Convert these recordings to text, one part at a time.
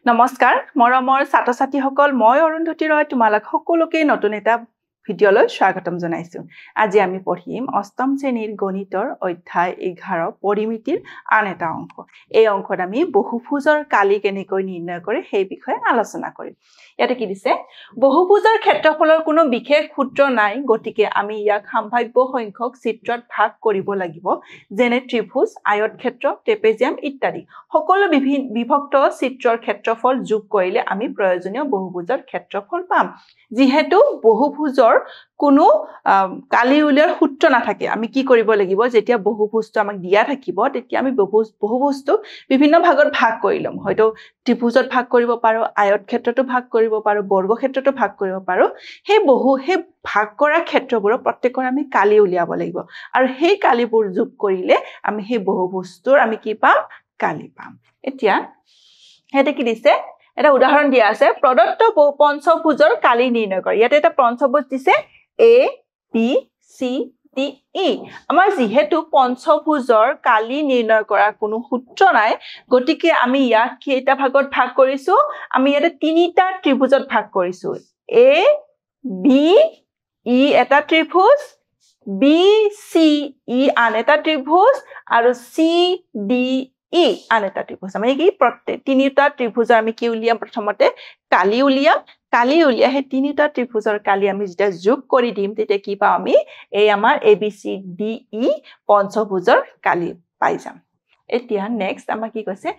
নমস্কাৰ মৰমৰ ছাত্ৰ-ছাত্ৰীসকল মই অৰুন্ধতী ৰয় তোমালোক সকলোকে নতুন এটা ভিডিঅলৈ স্বাগতম জনাইছো আজি আমি পঢ়িম অষ্টম শ্ৰেণীৰ গণিতৰ অধ্যায় 11 পৰিমিতিৰ আন এটা অংক এই অংকত আমি বহুভুজৰ কালি কেনেকৈ নিৰ্ণয় কৰে সেই বিষয়ে আলোচনা কৰিম ইয়াতে কি দিছে বহুভুজৰ ক্ষেত্ৰফলৰ কোনো বিশেষ সূত্ৰ নাই গতিকে আমি ইয়াক সম্ভাৱ্য সংখ্যক চিত্ৰত ভাগ কৰিব লাগিব যেনে ত্ৰিভুজ আয়তক্ষেত্ৰ ট্ৰেপেজিয়াম ইত্যাদি সকলো বিভক্ত চিত্ৰৰ ক্ষেত্ৰফল যোগ কৰিলে আমি প্ৰয়োজনীয় বহুভুজৰ ক্ষেত্ৰফল পাম যেহেতু বহুভুজৰ কোনো কালি উলিয়াৰ সূত্ৰ নাথাকে আমি কি কৰিব লাগিব যেতিয়া বহুভুজটো আমাক দিয়া থাকিব তেতিয়া আমি বহুভুজটো বিভিন্ন ভাগত ভাগ কৰি লম হয়তো ত্ৰিভুজত ভাগ কৰিব পাৰো আয়তক্ষেত্ৰটো ভাগ কৰিব পাৰো বৰ্গক্ষেত্ৰটো ভাগ কৰিব পাৰো সেই ভাগ কৰা ক্ষেত্ৰবোৰ প্ৰত্যেকৰ আমি কালি উলিয়াব লাগিব আৰু সেই কালিবোৰ যোগ কৰিলে আমি সেই বহুভুজটোৰ আমি কি পাম কালি পাম এতিয়া হেতে কি দিছে এটা উদাহৰণ দিয়া আছে প্ৰদত্ত পঞ্চভুজৰ কালি নিৰ্ণয় কৰা ইয়াতে এটা পঞ্চভুজ দিছে A B C D E আমাৰ যেহেতু পঞ্চভুজৰ কালি নিৰ্ণয় কৰা কোনো সূত্ৰ নাই গতিকে আমি ইয়াক কেইটা ভাগত ভাগ কৰিছো আমি ইয়াতে তিনিটা ত্ৰিভুজত ভাগ কৰিছো A B E এটা ত্ৰিভুজ B C E আন এটা ত্ৰিভুজ আৰু C D E আন এটা ত্ৰিভুজ আমি কি প্ৰত্যেক তিনিটা ত্ৰিভুজৰ আমি কি উলিয়াম প্ৰথমতে কালি উলিয়াই হে তিনিটা ত্ৰিভুজৰ কালি আমি যেতিয়া যোগ কৰি দিম তেতিয়া কি পাম আমি এই আমাৰ ABCDE পঞ্চভুজৰ কালি পাই যাম এতিয়া নেক্সট আমাৰ কি কৈছে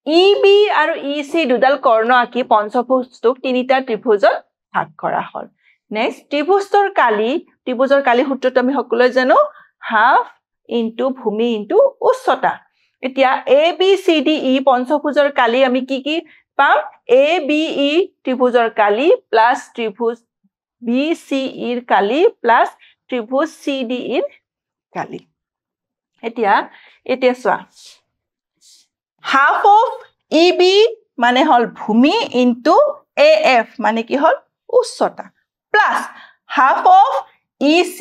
EB আৰু EC দুডাল কৰ্ণ আঁকি পঞ্চভুজটোক তিনিটা ত্ৰিভুজত ভাগ কৰা হ'ল নেক্সট ত্ৰিভুজৰ কালি সূত্ৰটো আমি সকলোৱে জানো হাফ ইনটু ভূমি ইনটু উচ্চতা এতিয়া ABCDE পঞ্চভুজৰ কালি আমি কি পাম ABE ত্ৰিভুজৰ কালি প্লাস ত্ৰিভুজ BCE ৰ কালি প্লাস ত্ৰিভুজ CDE ৰ কালি এতিয়া চোৱা হাফ অফ EB মানে হল ভূমি ইনটু AF মানে কি হল উচ্চতা প্লাস হাফ অফ EC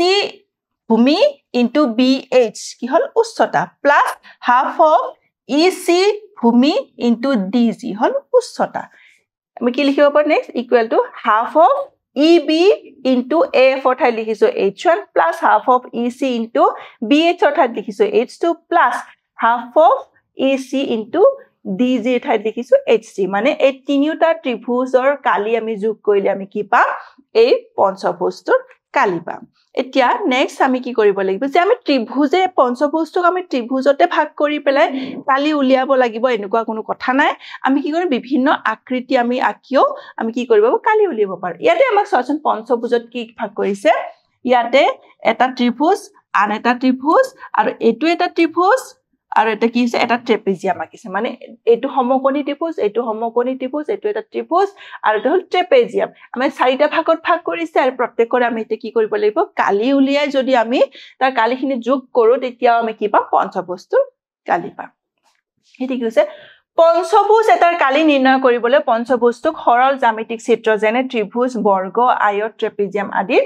ভূমি ইনটু BH কি হল উচ্চতা প্লাস হাফ অফ EC ভূমি ইনটু DG হল উচ্চতা আমি কি লিখিব পাৰো next equal to half of EB into AF অৰ্থাৎ লিখিছো H1 plus half of EC into BH অৰ্থাৎ লিখিছো H2 plus half of EC into DG অৰ্থাৎ লিখিছো HC মানে এই তিনিটা ত্ৰিভুজৰ কালি আমি যোগ কৰিলে আমি কি পাম এই পঞ্চভুজটোৰ কালি পাম এতিয়া নেক্সট আমি কি কৰিব লাগিব যে আমি ত্ৰিভুজে পঞ্চভুজটোক আমি ত্ৰিভুজতে ভাগ কৰি পেলাই কালি উলিয়াব লাগিব এনেকুৱা কোনো কথা নাই আমি কি কৰিম বিভিন্ন আকৃতি আমি আঁকিও আমি কি কৰিব কালি উলিয়াব পাৰো ইয়াতে আমাক চোৱাচোন পঞ্চভুজত কি ভাগ কৰিছে ইয়াতে এটা ত্ৰিভুজ আন এটা ত্ৰিভুজ আৰু এইটো এটা ত্ৰিভুজ আৰু এটা কি আছে এটা ট্ৰেপেজিয়াম আঁকিছে মানে এইটো সমকোণী ত্ৰিভুজ এইটো সমকোণী ত্ৰিভুজ এইটো এটা ত্ৰিভুজ আৰু এটা হল ট্ৰেপেজিয়াম আমি চাৰিটা ভাগত ভাগ কৰিছে আৰু প্ৰত্যেকৰে আমি এটা কি কৰিব লাগিব কালি উলিয়াই যদি আমি তাৰ কালিখিনি যোগ কৰো তেতিয়া আমি কি পাম পঞ্চভুজটোৰ কালি পাম এটি কি হৈছে পঞ্চভুজ এটাৰ কালি নিৰ্ণয় কৰিবলৈ পঞ্চভুজটোক সৰল জ্যামিতিক চিত্ৰ যেনে ত্ৰিভুজ বৰ্গ আয়ত ট্ৰেপেজিয়াম আদিৰ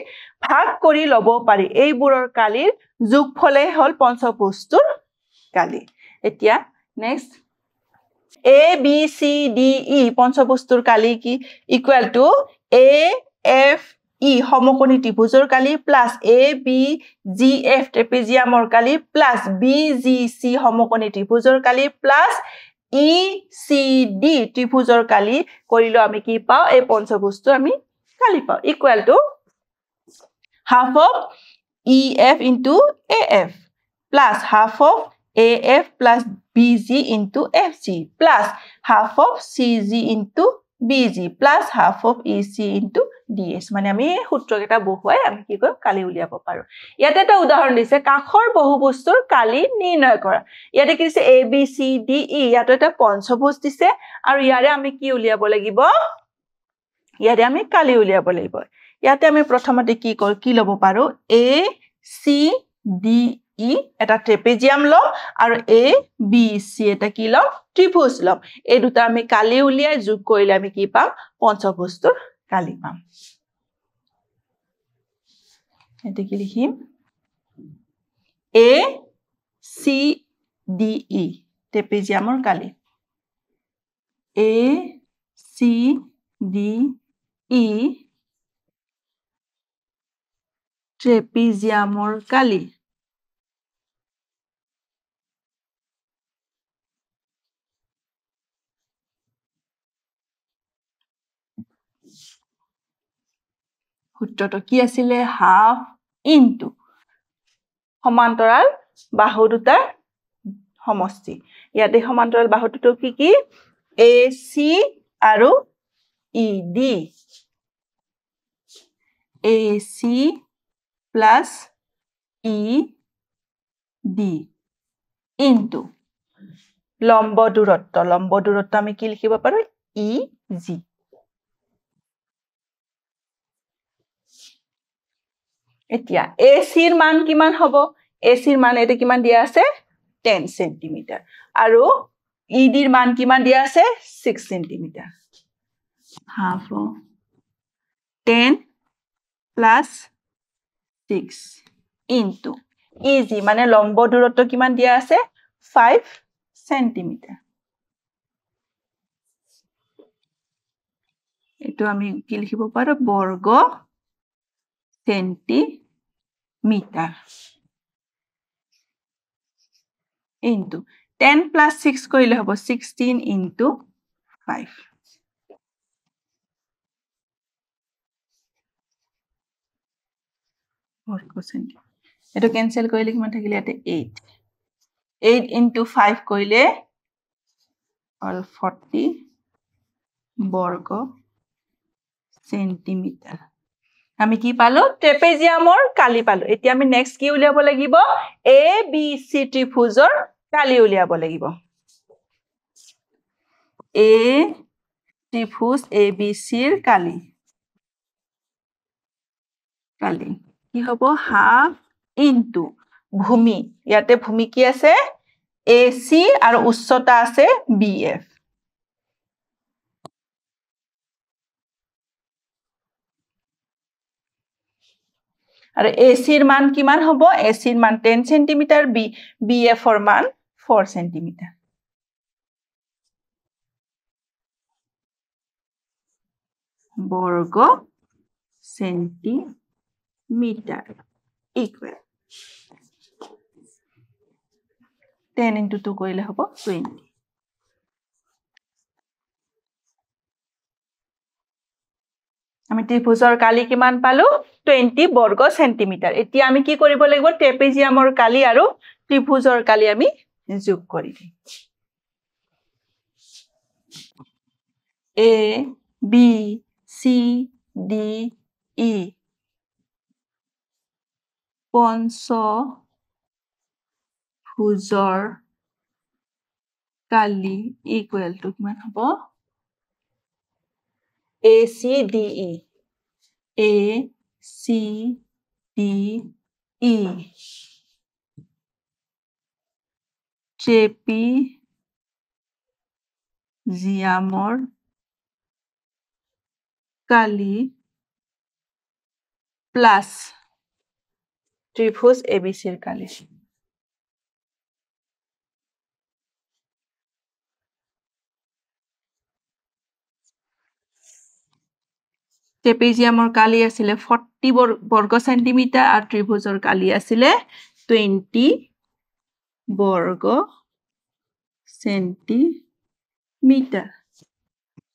ভাগ কৰি লব পাৰি এইবোৰৰ কালিৰ যোগফলে হল পঞ্চভুজটোৰ কালি এতিয়া নেক্সট ABCDE পঞ্চভুজটোৰ কালি কি ইকুৱেল টু AFE সমকোণী ত্ৰিভুজৰ কালি প্লাস ABGF ট্ৰেপেজিয়ামৰ কালি প্লাস BGC সমকোণী ত্ৰিভুজৰ কালি প্লাস ECD ত্ৰিভুজৰ কালি কৰিলো আমি কি পাও এই পঞ্চভুজটো আমি কালি পাও equal to half of EF into AF plus half of AF plus BG into FG plus half of CG into BG plus half of EC into DS মানে আমি সূত্ৰ কেটা বহুৱাই আমি কি কৰিম কালি উলিয়াব পাৰো ইয়াতে এটা উদাহৰণ দিছে কাখৰ বহুভুজৰ কালি নিৰ্ণয় কৰা ইয়াতে কি দিছে ABCDE ইয়াতে এটা পঞ্চভুজ দিছে আৰু ইয়াৰে আমি কি উলিয়াব লাগিব ইয়াৰে আমি কালি উলিয়াব লাগিব ইয়াতে আমি প্ৰথমতে কি লব পাৰো ACD এটা ট্ৰেপেজিয়াম লম আৰু ABC এটা কি লম ত্ৰিভুজ লম এই দুটা আমি কালি উলিয়াই যোগ কৰিলে আমি কি পাম পঞ্চভুজটোৰ কালি পাম এটা কি লিখিম ACDE ট্ৰেপেজিয়ামৰ Kali A C D E ট্ৰেপিজিয়ামৰ কালি সূত্ৰটো কি আছিলে হাফ ইনটু সমান্তৰাল বাহু দুটাৰ সমষ্টি ইয়াতে সমান্তৰাল বাহু দুটো কি কি AC আৰু ED AC plus ED into লম্ব দূৰত্ব আমি কি লিখিব পাৰো EG এতিয়া AC ৰ মান কিমান হ'ব AC ৰ মান এটা কিমান দিয়া আছে 10 cm আৰু ED ৰ মান কিমান দিয়া আছে 6 cm half 10 plus 6 into EG মানে লম্ব দূৰত্ব কিমান দিয়া আছে 5 cm এটো আমি কি লিখিব পাৰো বৰ্গ সেন্টিমিটাৰ into 10 plus 6 কৰিলে হ'ব 16 into 5 বৰ্গ সেন্টিমিটাৰ এটো কেনসেল কৰিলে কিমান থাকিলে ইয়াতে 8 into 5 কৰিলে all 40 বৰ্গ সেন্টিমিটাৰ আমি কি পালো ট্ৰেপেজিয়ামৰ কালি পালো এতিয়া আমি নেক্সট কি উলিয়াব লাগিব ABC ত্ৰিভুজৰ কালি উলিয়াব লাগিব A ত্ৰিভুজ ABC ৰ কালি কি হ'ব হাফ ইনটু ভূমি ইয়াতে ভূমি কি আছে AC আৰু উচ্চতা আছে BF আৰু AC ৰ মান কিমান হ'ব AC ৰ মান 10 cm BF ৰ মান 4 cm বৰ্গ সেন্টিমিটাৰ ইকুৱেল 10 into 2 কৰিলে হ'ব 20 আমি ত্ৰিভুজৰ কালি কিমান পালো 20 বৰ্গ সেন্টিমিটাৰ এতিয়া আমি কি কৰিব লাগিব ট্ৰেপেজিয়ামৰ কালি আৰু ত্ৰিভুজৰ কালি আমি যোগ কৰি দিম A B C D E পঞ্চভুজৰ কালি ইকুৱেল টু কিমান হ'ব ACDE ট্ৰেপিজিয়ামৰ কালি প্লাস ত্ৰিভুজ ABC ৰ কালি ট্ৰেপেজিয়ামৰ কালি আছিলে 40 বৰ্গ সেন্টিমিটাৰ আৰু ত্ৰিভুজৰ কালি আছিলে 20 বৰ্গ সেন্টিমিটাৰ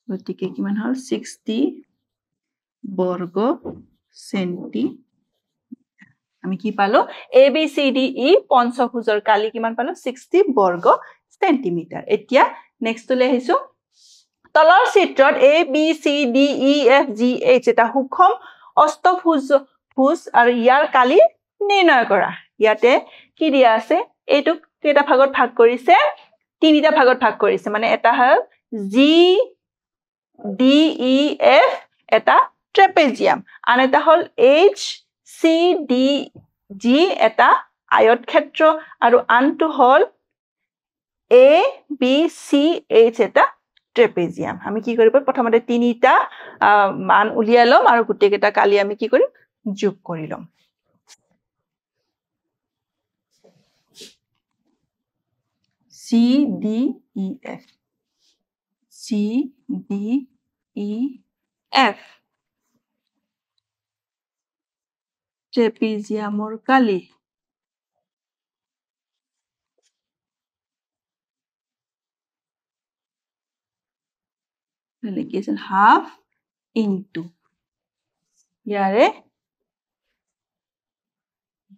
গতিকে কিমান হ'ল 60 বৰ্গ সেন্টিমিটাৰ আমি কি পালো ABCDE পঞ্চভুজৰ কালি কিমান পালো 60 বৰ্গ সেন্টিমিটাৰ এতিয়া নেক্সট লৈ আহিছো তলৰ চিত্ৰত ABCDEFGH এটা সুষম অষ্টভুজ আৰু ইয়াৰ কালি নিৰ্ণয় কৰা ইয়াতে কি দিয়া আছে এইটো কেটা ভাগত ভাগ কৰিছে তিনিটা ভাগত ভাগ কৰিছে মানে এটা হ'ল GDEF এটা ট্ৰেপেজিয়াম আন এটা হ'ল HCDG এটা আয়তক্ষেত্ৰ আৰু আনটো হ'ল ABCH এটা ট্ৰেপেজিয়াম আমি কি কৰিব প্ৰথমতে তিনিটা মান উলিয়াই লম আৰু গুটেই কেটা কালি আমি কি কৰিম যোগ কৰি লম CDEF C D E F ট্ৰেপিজিয়ামৰ কালি কি আছিল হাফ ইনটু ইয়াৰে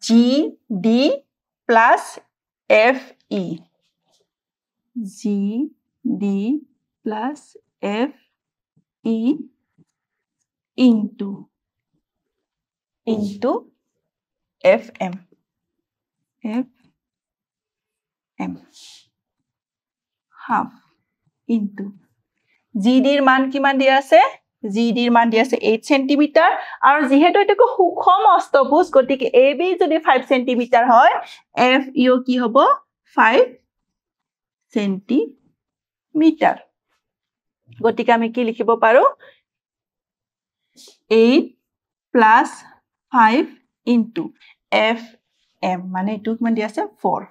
G D plus F E G D plus F E into F M half into G D ৰ মান কিমান দিয়া আছে G D ৰ মান দিয়া আছে 8 cm আৰু যেহেতু এটাকো সুষম অষ্টভুজ গতিকে AB যদি 5 cm হয় FEO কি হ'ব 5 cm গতিকে আমি কি লিখিব পাৰো 8 plus 5 into FM মানে এটো কিমান দিয়া আছে 4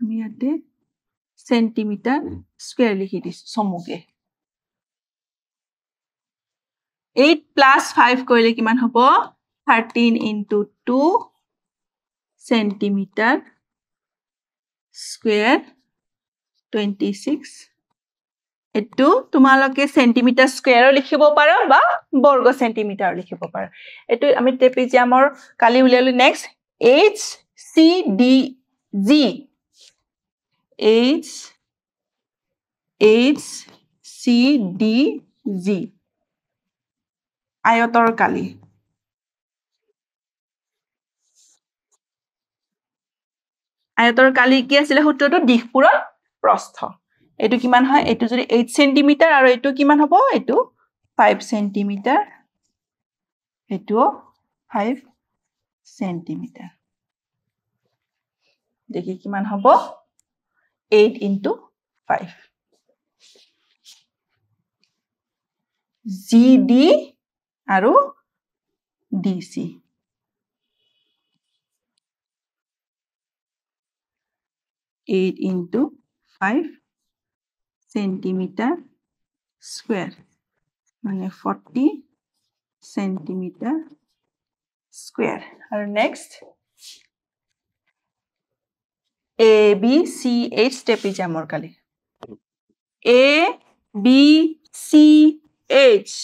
আমি ইয়াতে সেন্টিমিটার স্কয়ার লিখি দিছো সমুকে 8 plus 5 কৰিলে কিমান হ'ব 13 into 2 centimeter square 26 এটো তোমালোকে সেন্টিমিটার স্কয়াৰ লিখিব পাৰা বা বৰ্গ সেন্টিমিটাৰ লিখিব পাৰা এটো আমি ট্ৰেপিজিয়ামৰ কালি উলিয়ালো next H C D G H C D G আয়তৰ কালি আয়তৰ কালি কি আছিল সূত্ৰটো দিশপুৰৰ প্ৰস্থ এটো কিমান হয় এটো যদি 8 cm আৰু এটো কিমান হ'ব এটো 5 cm এটো 5 cm দেখি কিমান হ'ব 8 into 5 GD আৰু DC 8 into 5 centimeter square মানে 40 centimeter square আৰু next A B C H ট্ৰেপিজিয়ামৰ কালি A B C H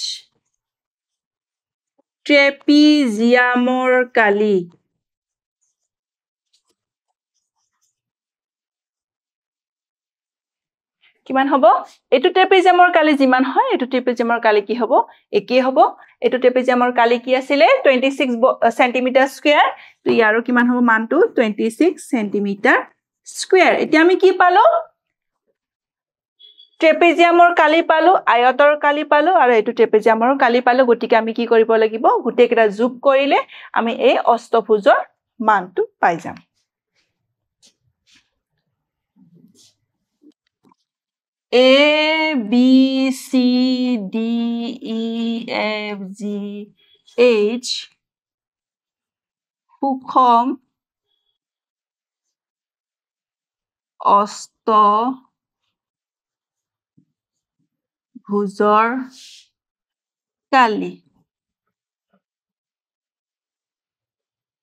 ট্ৰেপিজিয়ামৰ কালি কিমান হ'ব এটো ট্ৰেপিজিয়ামৰ কালি যিমান হয় এটো ট্ৰেপিজিয়ামৰ কালি কি হ'ব একে হ'ব এটো ট্ৰেপিজিয়ামৰ কালি কি আছিল 26 cm স্কয়াৰ তো ইয়াৰো কিমান হ'ব মানটো 26 cm স্কয়াৰ এতিয়া আমি কি পালো ট্ৰেপিজিয়ামৰ কালি পালো আয়তৰ কালি পালো আৰু এটো ট্ৰেপিজিয়ামৰ কালি পালো গতিকে আমি কি কৰিব লাগিব গুটেকেটা যোগ কৰিলে আমি এই অষ্টভুজৰ মানটো পাই যাম A B C D E F G H সুষম অষ্টভুজৰ কালি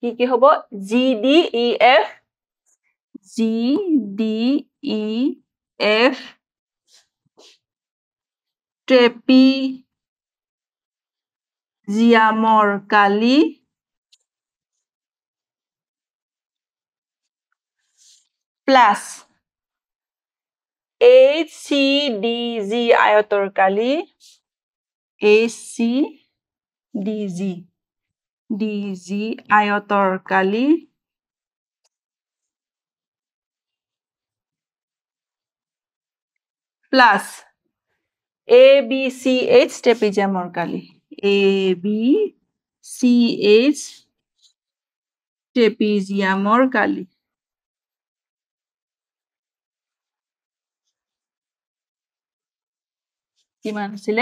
কি হ'ব G D E F G D E F ট্ৰেপিজিয়ামৰ কালি plus H C D G আয়তৰ কালি H C D G আয়তৰ কালি plus A B C H ট্ৰেপিজিয়ামৰ কালি A B C H ট্ৰেপিজিয়ামৰ কালি কিমান আছিল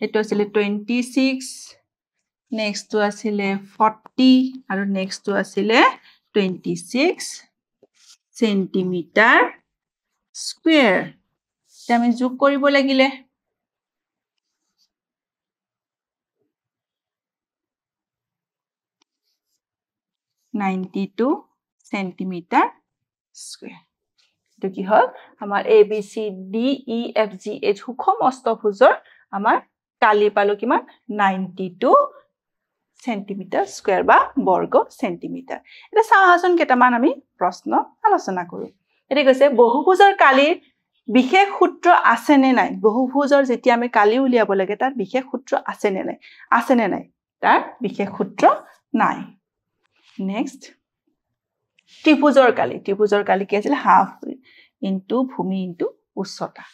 এটো আছিল 26 নেক্সট তো আছিল 40 আৰু নেক্সট তো আছিল 26 সেন্টিমিটাৰ স্কুৱেৰ এতিয়া আমি যোগ কৰিব লাগিলে 92 সেন্টিমিটাৰ স্কুৱেৰ এটো কি হল আমাৰ A B C D E F G H সুষম অষ্টভুজৰ আমাৰ কালি পালো কিমান 92 সেন্টিমিটাৰ স্কুৱেৰ বা বৰ্গ সেন্টিমিটাৰ এটা সাহায্য কেইটামান আমি প্ৰশ্ন আলোচনা কৰো এতে কৈছে বহুভুজৰ কালিৰ বিশেষ সূত্ৰ আছে নে নাই বহুভুজৰ যেতিয়া আমি কালি উলিয়াব লাগে তাৰ বিশেষ সূত্ৰ আছে নে নাই তাৰ বিশেষ সূত্ৰ নাই নেক্সট ত্ৰিভুজৰ কালি কি আছিল হাফ ইনটু ভূমি ইনটু উচ্চতা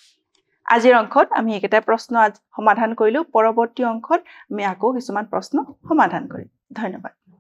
আজিৰ অংকত আমি একেটা প্ৰশ্ন সমাধান কৰিলো পৰৱৰ্তী অংকত আমি আকৌ কিছুমান প্ৰশ্ন সমাধান কৰিম ধন্যবাদ